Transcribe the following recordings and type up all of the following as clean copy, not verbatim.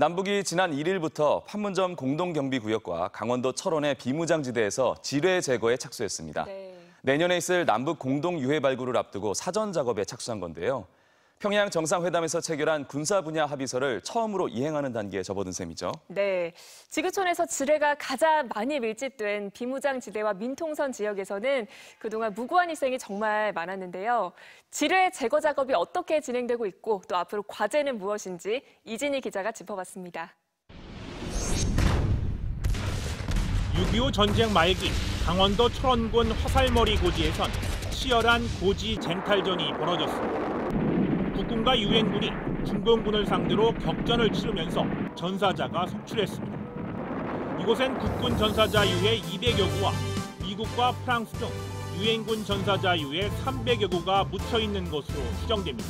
남북이 지난 1일부터 판문점 공동경비구역과 강원도 철원의 비무장지대에서 지뢰 제거에 착수했습니다. 내년에 있을 남북 공동유해 발굴을 앞두고 사전 작업에 착수한 건데요. 평양 정상회담에서 체결한 군사 분야 합의서를 처음으로 이행하는 단계에 접어든 셈이죠. 네, 지구촌에서 지뢰가 가장 많이 밀집된 비무장지대와 민통선 지역에서는 그동안 무고한 희생이 정말 많았는데요. 지뢰 제거 작업이 어떻게 진행되고 있고 또 앞으로 과제는 무엇인지 이진희 기자가 짚어봤습니다. 6.25 전쟁 말기 강원도 철원군 화살머리 고지에선 치열한 고지 쟁탈전이 벌어졌습니다. 국군과 유엔군이 중공군을 상대로 격전을 치르면서 전사자가 속출했습니다. 이곳엔 국군 전사자 유해 200여 구와 미국과 프랑스 등 유엔군 전사자 유해 300여 구가 묻혀있는 것으로 추정됩니다.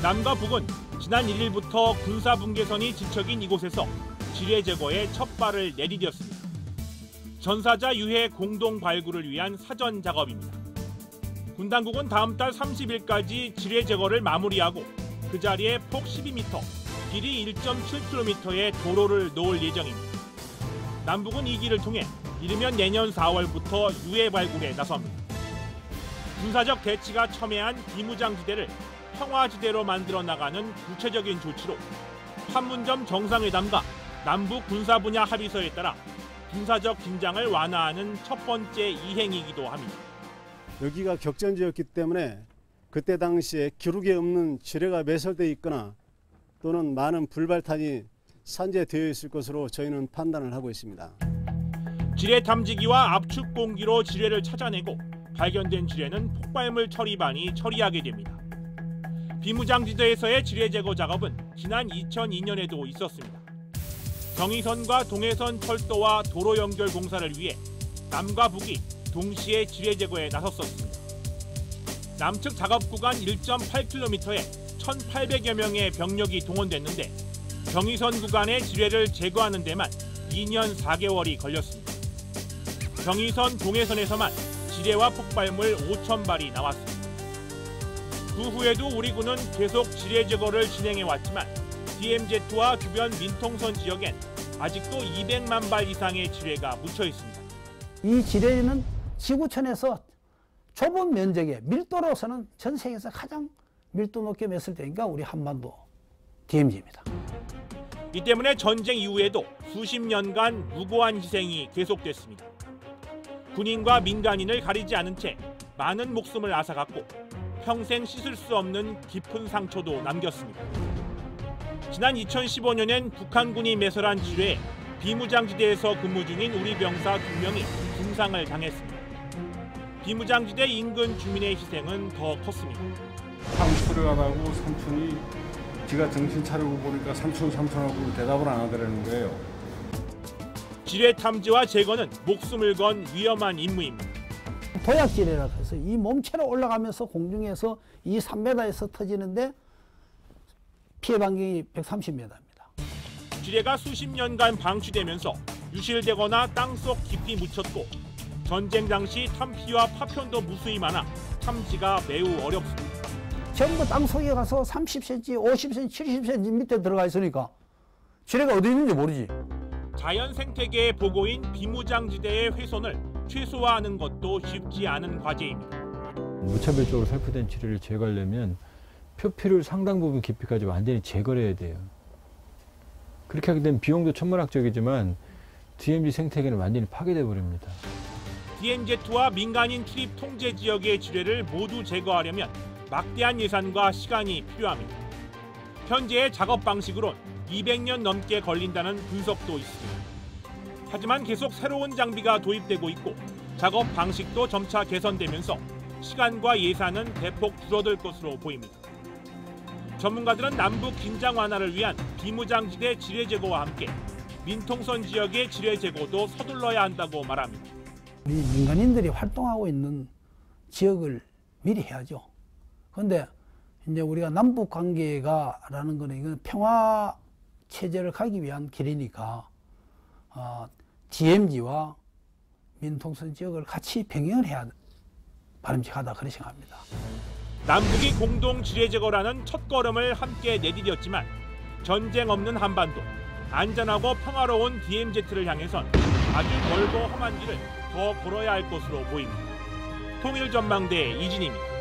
남과 북은 지난 1일부터 군사분계선이 지척인 이곳에서 지뢰 제거에 첫 발을 내디뎠습니다. 전사자 유해 공동 발굴을 위한 사전 작업입니다. 군 당국은 다음 달 30일까지 지뢰 제거를 마무리하고 그 자리에 폭 12m, 길이 1.7km의 도로를 놓을 예정입니다. 남북은 이 길을 통해 이르면 내년 4월부터 유해 발굴에 나섭니다. 군사적 대치가 첨예한 비무장지대를 평화지대로 만들어 나가는 구체적인 조치로 판문점 정상회담과 남북 군사 분야 합의서에 따라 군사적 긴장을 완화하는 첫 번째 이행이기도 합니다. 여기가 격전지였기 때문에 그때 당시에 기록에 없는 지뢰가 매설되어 있거나 또는 많은 불발탄이 산재되어 있을 것으로 저희는 판단을 하고 있습니다. 지뢰 탐지기와 압축 공기로 지뢰를 찾아내고 발견된 지뢰는 폭발물 처리반이 처리하게 됩니다. 비무장지대에서의 지뢰 제거 작업은 지난 2002년에도 있었습니다. 경의선과 동해선 철도와 도로 연결 공사를 위해 남과 북이 동시에 지뢰 제거에 나섰었습니다. 남측 작업 구간 1.8km에 1,800여 명의 병력이 동원됐는데 경의선 구간의 지뢰를 제거하는 데만 2년 4개월이 걸렸습니다. 경의선 동해선에서만 지뢰와 폭발물 5,000발이 나왔습니다. 그 후에도 우리 군은 계속 지뢰 제거를 진행해왔지만 DMZ와 주변 민통선 지역엔 아직도 200만 발 이상의 지뢰가 묻혀 있습니다. 이 지뢰는 지구촌에서 좁은 면적에 밀도로서는 전 세계에서 가장 밀도 높게 맸을 때니까 우리 한반도 DMZ입니다. 이 때문에 전쟁 이후에도 수십 년간 무고한 희생이 계속됐습니다. 군인과 민간인을 가리지 않은 채 많은 목숨을 앗아갔고 평생 씻을 수 없는 깊은 상처도 남겼습니다. 지난 2015년엔 북한군이 매설한 지뢰에 비무장지대에서 근무 중인 우리 병사 2명이 중상을 당했습니다. 비무장지대 인근 주민의 희생은 더 컸습니다. 사무실을 가다고 삼촌이 지가 정신 차리고 보니까 삼촌하고 대답을 안 하더라는 거예요. 지뢰 탐지와 제거는 목숨을 건 위험한 임무입니다. 도약지뢰라고 해서 이 몸체로 올라가면서 공중에서 이 3m에서 터지는데 피해 반경이 130m입니다. 지뢰가 수십 년간 방치되면서 유실되거나 땅속 깊이 묻혔고 전쟁 당시 탐피와 파편도 무수히 많아 탐지가 매우 어렵습니다. 전부 땅속에 가서 30cm, 50cm, 70cm 밑에 들어가 있으니까 지뢰가 어디 있는지 모르지. 자연 생태계의 보고인 비무장지대의 훼손을 최소화하는 것도 쉽지 않은 과제입니다. 무차별적으로 살포된 지뢰를 제거하려면 표피를 상당 부분 깊이까지 완전히 제거를 해야 돼요. 그렇게 하게 되면 비용도 천문학적이지만 DMZ 생태계는 완전히 파괴돼 버립니다. DMZ와 민간인 출입 통제 지역의 지뢰를 모두 제거하려면 막대한 예산과 시간이 필요합니다. 현재의 작업 방식으론 200년 넘게 걸린다는 분석도 있습니다. 하지만 계속 새로운 장비가 도입되고 있고 작업 방식도 점차 개선되면서 시간과 예산은 대폭 줄어들 것으로 보입니다. 전문가들은 남북 긴장 완화를 위한 비무장지대 지뢰 제거와 함께 민통선 지역의 지뢰 제거도 서둘러야 한다고 말합니다. 우리 민간인들이 활동하고 있는 지역을 미리 해야죠. 그런데 이제 우리가 남북 관계가라는 거는 이건 평화 체제를 가기 위한 길이니까 DMZ와 민통선 지역을 같이 병행을 해야 바람직하다 그렇게 생각합니다. 남북이 공동 지뢰 제거라는 첫걸음을 함께 내디뎠지만 전쟁 없는 한반도, 안전하고 평화로운 DMZ를 향해선 아주 멀고 험한 길을 더 걸어야 할 것으로 보입니다. 통일전망대 이진입니다.